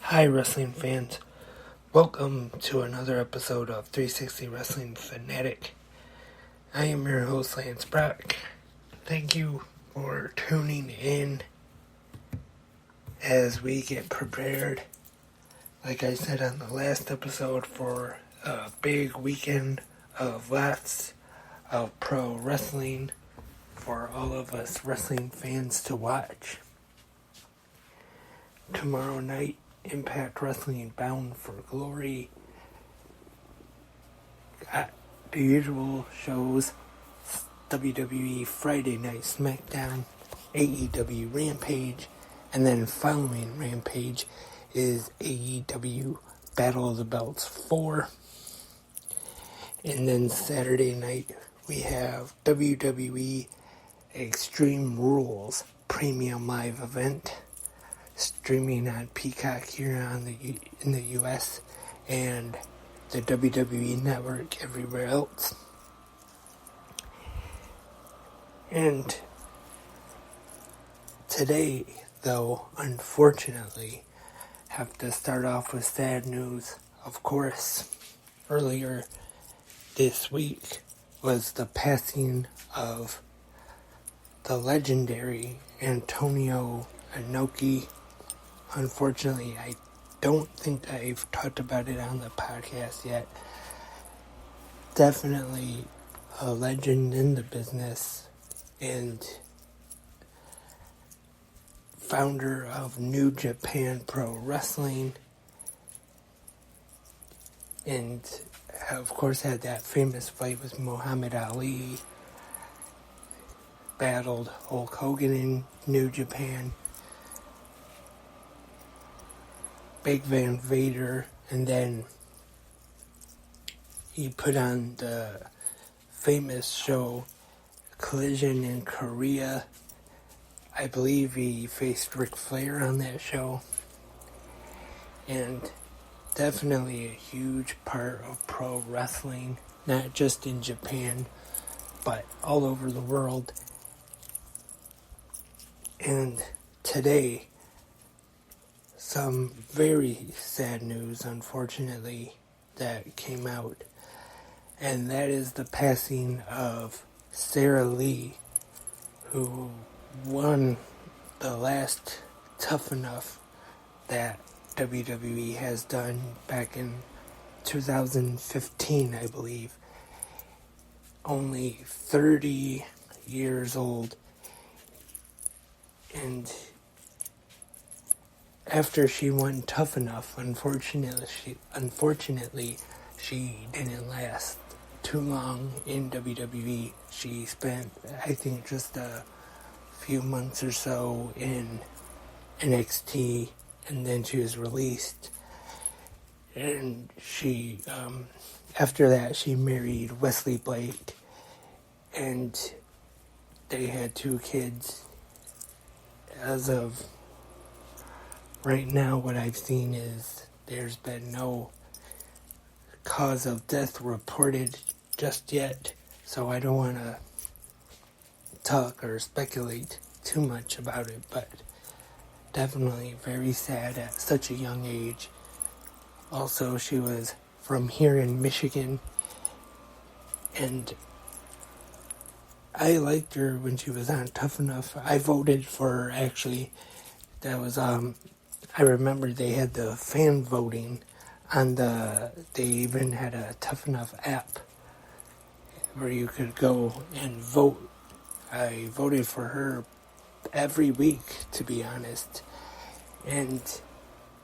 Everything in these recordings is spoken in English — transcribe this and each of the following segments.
Hi, wrestling fans. Welcome to another episode of 360 Wrestling Fanatic. I am your host, Lance Brock. Thank you for tuning in as we get prepared, like I said on the last episode, for a big weekend of lots of pro wrestling for all of us wrestling fans to watch. Tomorrow night, Impact Wrestling Bound for Glory. Got the usual shows: WWE Friday Night SmackDown, AEW Rampage, and then following Rampage is AEW Battle of the Belts 4. And then Saturday night we have WWE Extreme Rules Premium Live Event, streaming on Peacock here in the US and the WWE Network everywhere else. And today, though, unfortunately, have to start off with sad news. Of course, earlier this week was the passing of the legendary Antonio Inoki. Unfortunately, I don't think I've talked about it on the podcast yet. Definitely a legend in the business and founder of New Japan Pro Wrestling, and of course had that famous fight with Muhammad Ali, battled Hulk Hogan in New Japan, Big Van Vader, and then he put on the famous show Collision in Korea. I believe he faced Ric Flair on that show. And definitely a huge part of pro wrestling, not just in Japan, but all over the world. And today, some very sad news, unfortunately, that came out. And that is the passing of Sarah Lee, who won the last Tough Enough that WWE has done back in 2015, I believe. Only 30 years old. And after she won Tough Enough, unfortunately, she didn't last too long in WWE. She spent, I think, just a few months or so in NXT, and then she was released. And she, after that, she married Wesley Blake, and they had 2 kids. As of right now, what I've seen is there's been no cause of death reported just yet, so I don't want to talk or speculate too much about it, but definitely very sad at such a young age. Also, she was from here in Michigan, and I liked her when she was on Tough Enough. I voted for her, actually. That was, I remember they had the fan voting on they even had a Tough Enough app where you could go and vote. I voted for her every week, to be honest. And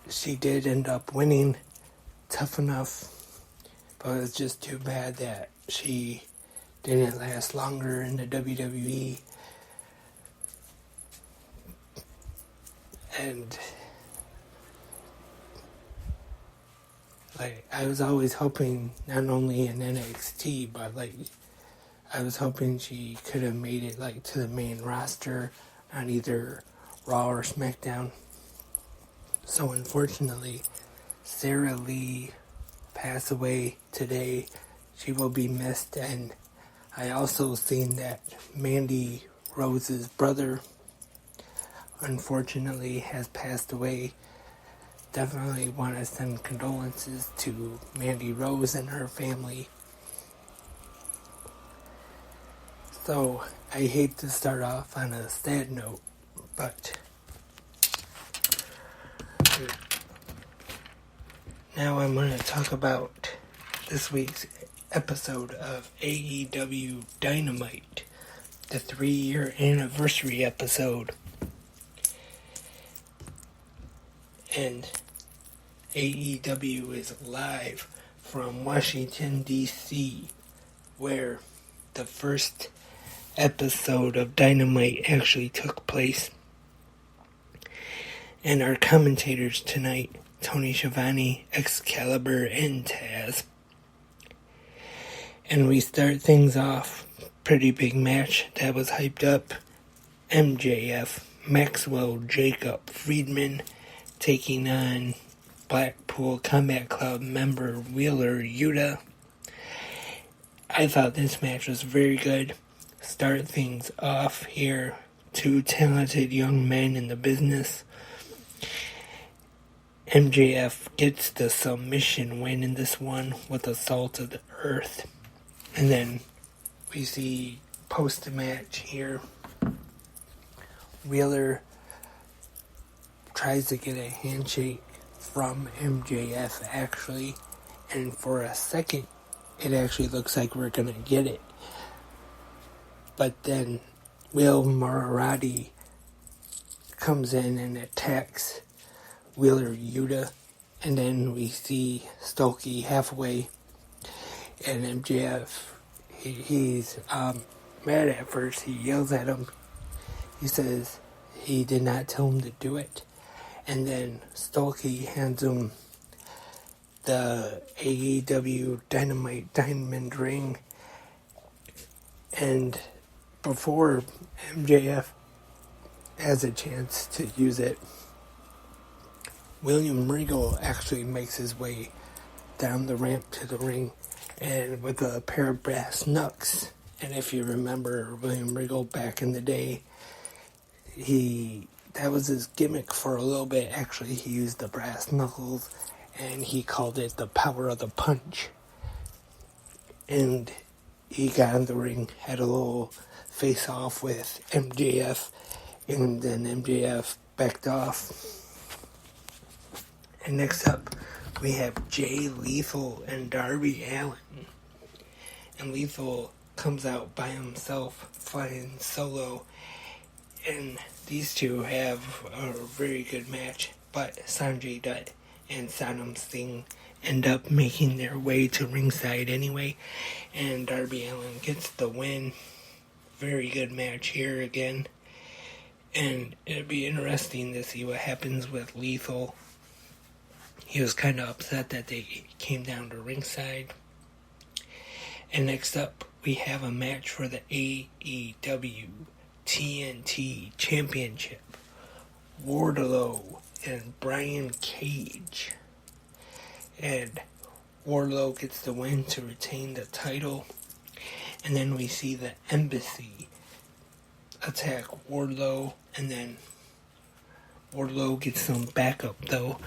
she did end up winning Tough Enough, but it was just too bad that she didn't last longer in the WWE. And I was always hoping, not only in NXT, but I was hoping she could have made it to the main roster on either Raw or SmackDown. So unfortunately, Sarah Lee passed away today. She will be missed. And I also seen that Mandy Rose's brother, unfortunately, has passed away. definitely want to send condolences to Mandy Rose and her family. So, I hate to start off on a sad note, but now I'm going to talk about this week's episode of AEW Dynamite, the 3-year anniversary episode. And AEW is live from Washington, D.C., where the first episode of Dynamite actually took place. And our commentators tonight, Tony Schiavone, Excalibur, and Taz. And we start things off, pretty big match that was hyped up. MJF, Maxwell, Jacob, Friedman, taking on Blackpool Combat Club member Wheeler Yuta. I thought this match was very good. Start things off here. Two talented young men in the business. MJF gets the submission win in this one with Assault of the Earth. And then we see post-match here. Wheeler tries to get a handshake from MJF actually, and for a second it actually looks like we're gonna get it, but then Will Moriarty comes in and attacks Wheeler Yuta, and then we see Stokey halfway, and MJF he's mad at first. He yells at him. He says he did not tell him to do it. And then Stokey hands him the AEW Dynamite Diamond Ring. And before MJF has a chance to use it, William Regal actually makes his way down the ramp to the ring, and with a pair of brass knucks. And if you remember William Regal back in the day, that was his gimmick for a little bit. Actually, he used the brass knuckles, and he called it the power of the punch. And he got in the ring, had a little face-off with MJF, and then MJF backed off. And next up, we have Jay Lethal and Darby Allin. And Lethal comes out by himself, flying solo, and these two have a very good match, but Sanjay Dutt and Saddam Singh end up making their way to ringside anyway, and Darby Allin gets the win. Very good match here again, and it'll be interesting to see what happens with Lethal. He was kind of upset that they came down to ringside. And next up, we have a match for the AEW TNT Championship. Wardlow and Brian Cage. And Wardlow gets the win to retain the title. And then we see the Embassy attack Wardlow. And then Wardlow gets some backup though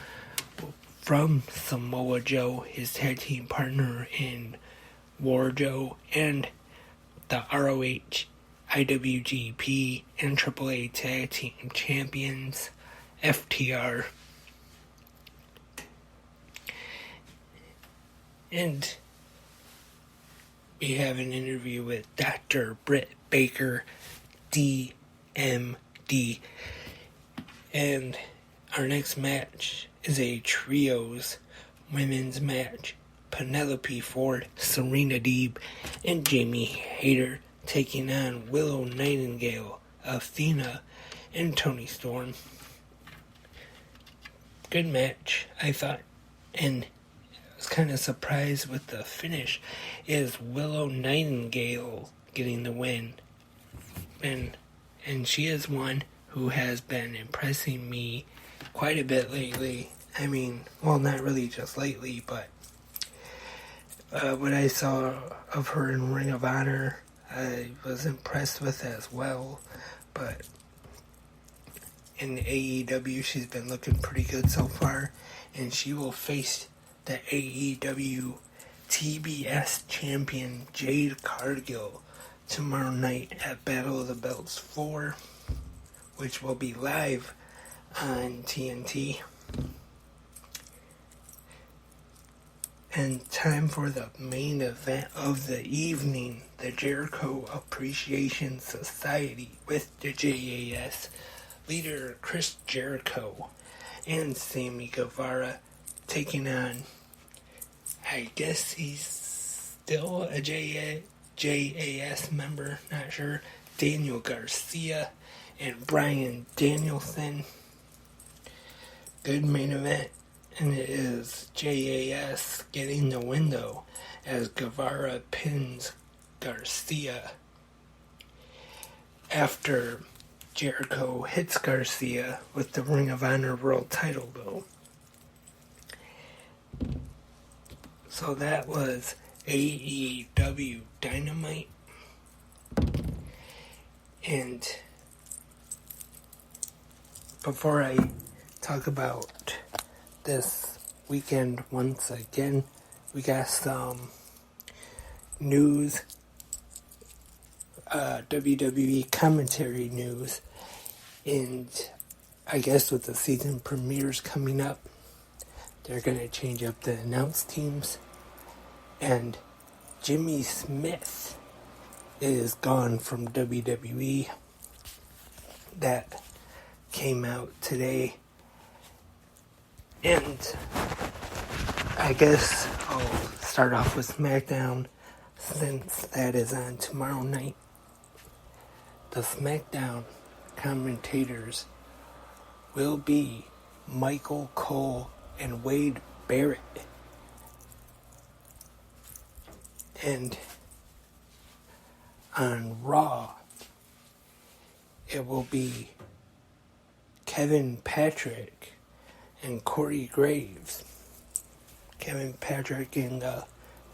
from Samoa Joe, his tag team partner in Wardlow, and the ROH, IWGP, and AAA Tag Team Champions, FTR. And we have an interview with Dr. Britt Baker, DMD. And our next match is a trios women's match. Penelope Ford, Serena Deeb, and Jamie Hayter taking on Willow Nightingale, Athena, and Toni Storm. Good match, I thought, and I was kind of surprised with the finish. Is Willow Nightingale getting the win, and she is one who has been impressing me quite a bit lately. I mean, well, not really just lately, but what I saw of her in Ring of Honor, I was impressed with as well. But in AEW. She's been looking pretty good so far, and she will face the AEW TBS champion Jade Cargill tomorrow night at Battle of the Belts 4, which will be live on TNT. And time for the main event of the evening, the Jericho Appreciation Society with the JAS leader Chris Jericho and Sammy Guevara taking on, I guess he's still a JAS member, not sure, Daniel Garcia and Bryan Danielson. Good main event. And it is JAS getting the win though, as Guevara pins Garcia after Jericho hits Garcia with the Ring of Honor World title though. So that was AEW Dynamite. And before I talk about this weekend once again, we got some news, WWE commentary news, and I guess with the season premieres coming up, they're going to change up the announce teams, and Jimmy Smith is gone from WWE. That came out today. And I guess I'll start off with SmackDown, since that is on tomorrow night. The SmackDown commentators will be Michael Cole and Wade Barrett. And on Raw, it will be Kevin Patrick and Corey Graves. Kevin Patrick in the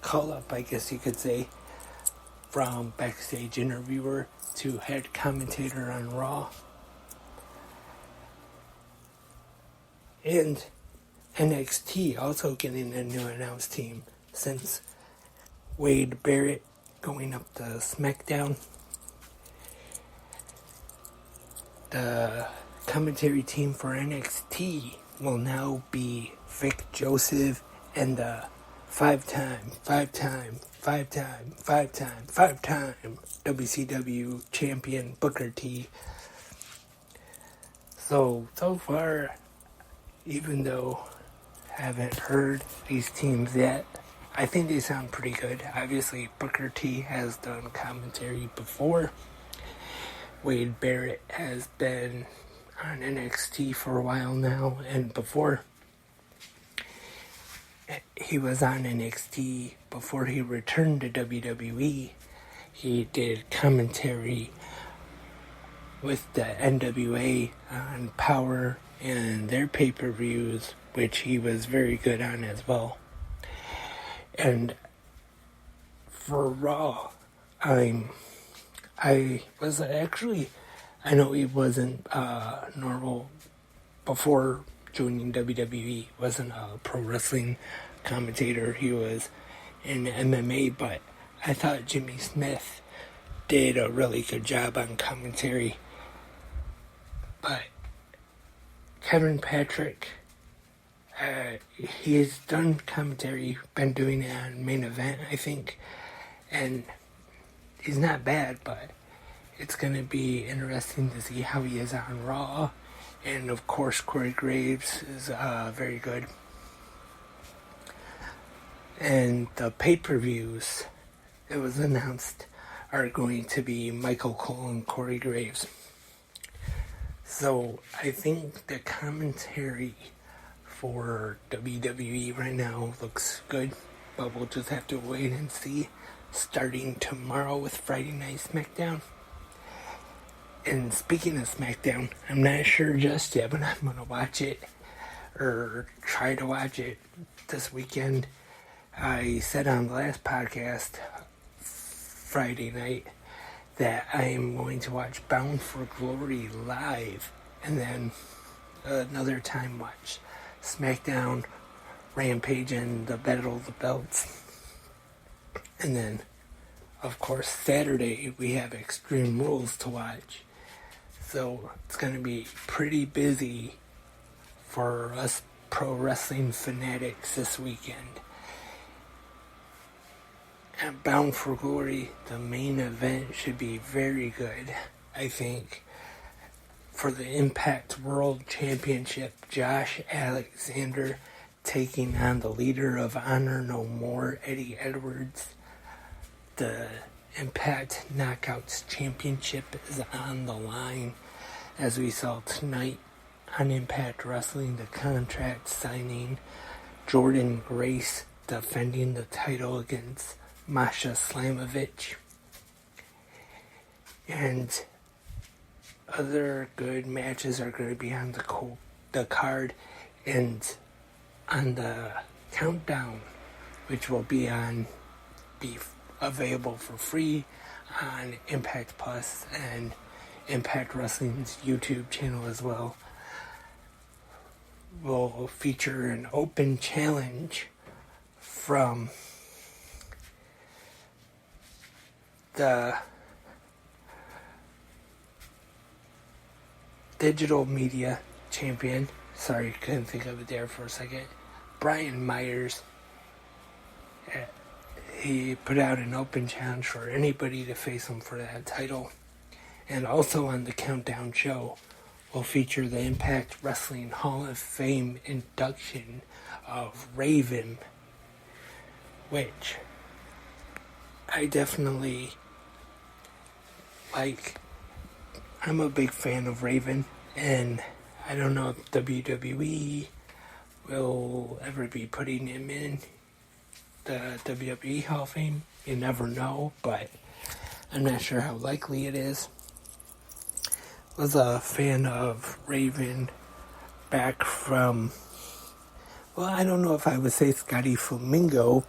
call-up, I guess you could say, from backstage interviewer to head commentator on Raw. And NXT also getting a new announce team, since Wade Barrett going up to SmackDown. The commentary team for NXT will now be Vic Joseph and the five-time WCW champion Booker T. So far, even though I haven't heard these teams yet, I think they sound pretty good. Obviously, Booker T has done commentary before. Wade Barrett has been on NXT for a while now, and before he was on NXT, before he returned to WWE, he did commentary with the NWA on Power and their pay-per-views, which he was very good on as well. And for Raw, I know he wasn't normal before joining WWE, wasn't a pro wrestling commentator, he was in MMA, but I thought Jimmy Smith did a really good job on commentary. But Kevin Patrick, he's done commentary, been doing it on Main Event, I think, and he's not bad, but it's going to be interesting to see how he is on Raw. And of course, Corey Graves is very good. And the pay-per-views, it was announced, are going to be Michael Cole and Corey Graves. So I think the commentary for WWE right now looks good, but we'll just have to wait and see, starting tomorrow with Friday Night SmackDown. And speaking of SmackDown, I'm not sure just yet, but I'm going to watch it, or try to watch it this weekend. I said on the last podcast, Friday night, that I am going to watch Bound for Glory live and then another time watch SmackDown, Rampage, and the Battle of the Belts. And then, of course, Saturday we have Extreme Rules to watch. So it's going to be pretty busy for us pro wrestling fanatics this weekend. At Bound for Glory, the main event should be very good, I think. For the Impact World Championship, Josh Alexander taking on the leader of Honor No More, Eddie Edwards. The Impact Knockouts Championship is on the line, as we saw tonight on Impact Wrestling, the contract signing. Jordan Grace defending the title against Masha Slamovich. And other good matches are going to be on the card and on the countdown, which will be available for free on Impact Plus and Impact Wrestling's YouTube channel as well. Will feature an open challenge from the digital media champion. Sorry, couldn't think of it there for a second. Brian Myers. He put out an open challenge for anybody to face him for that title. And also on the Countdown show will feature the Impact Wrestling Hall of Fame induction of Raven, which I definitely like. I'm a big fan of Raven, and I don't know if WWE will ever be putting him in the WWE Hall of Fame. You never know, but I'm not sure how likely it is. Was a fan of Raven back from, well, I don't know if I would say Scotty Flamingo,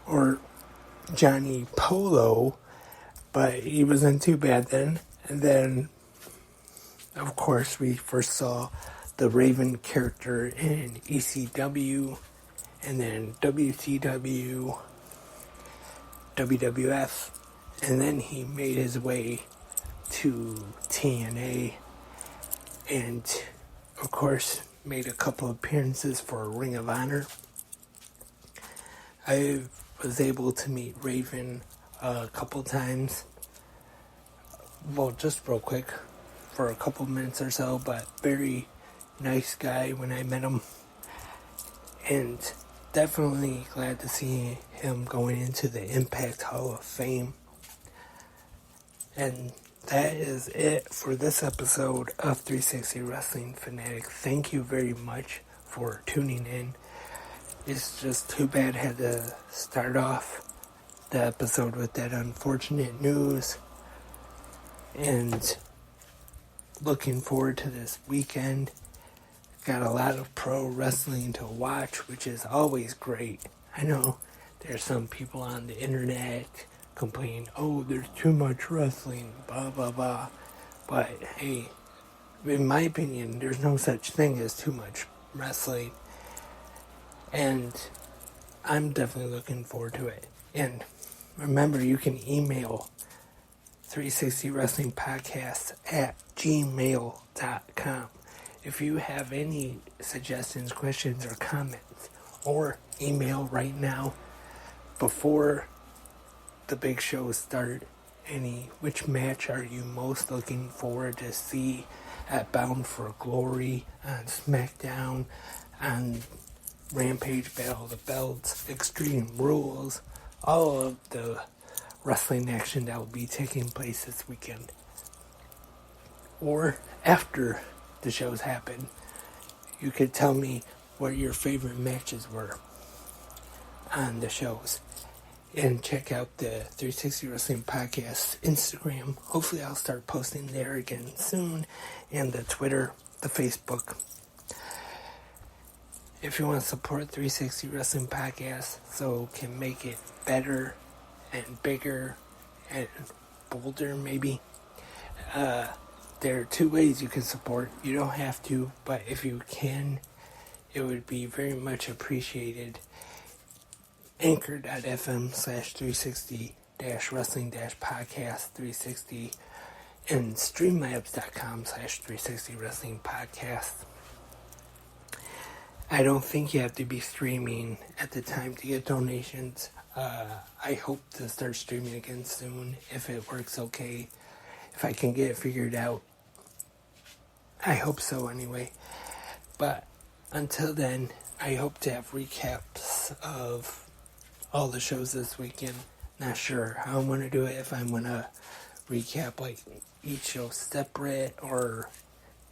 or Johnny Polo, but he wasn't too bad then. And then, of course, we first saw the Raven character in ECW, and then WCW, WWF, and then he made his way to TNA, and of course made a couple appearances for Ring of Honor. I was able to meet Raven a couple times. Well, just real quick, for a couple minutes or so, but very nice guy when I met him. And definitely glad to see him going into the Impact Hall of Fame. And that is it for this episode of 360 Wrestling Fanatic. Thank you very much for tuning in. It's just too bad I had to start off the episode with that unfortunate news. And looking forward to this weekend. Got a lot of pro wrestling to watch, which is always great. I know there's some people on the internet complaining, oh, there's too much wrestling, blah, blah, blah. But, hey, in my opinion, there's no such thing as too much wrestling. And I'm definitely looking forward to it. And remember, you can email 360 Wrestling Podcast at gmail.com if you have any suggestions, questions, or comments, or email right now before the big shows start. Which match are you most looking forward to see at Bound for Glory, on SmackDown, on Rampage, Battle of the Belts, Extreme Rules, all of the wrestling action that will be taking place this weekend. Or after the shows happen, you could tell me what your favorite matches were on the shows. And check out the 360 Wrestling Podcast Instagram. Hopefully I'll start posting there again soon. And the Twitter, the Facebook. If you want to support 360 Wrestling Podcast so it can make it better and bigger and bolder maybe, there are two ways you can support. You don't have to, but if you can, it would be very much appreciated. Anchor.fm/360-wrestling-podcast360 and streamlabs.com/360wrestlingpodcast. I don't think you have to be streaming at the time to get donations. I hope to start streaming again soon if it works okay. If I can get it figured out. I hope so anyway. But until then, I hope to have recaps of all the shows this weekend. Not sure how I'm going to do it. If I'm going to recap like each show separate or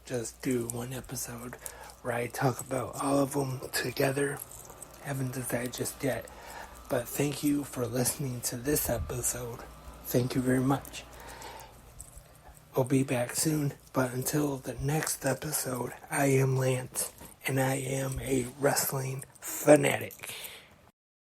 just do one episode where I talk about all of them together. Haven't decided just yet. But thank you for listening to this episode. Thank you very much. We'll be back soon. But until the next episode, I am Lance, and I am a wrestling fanatic.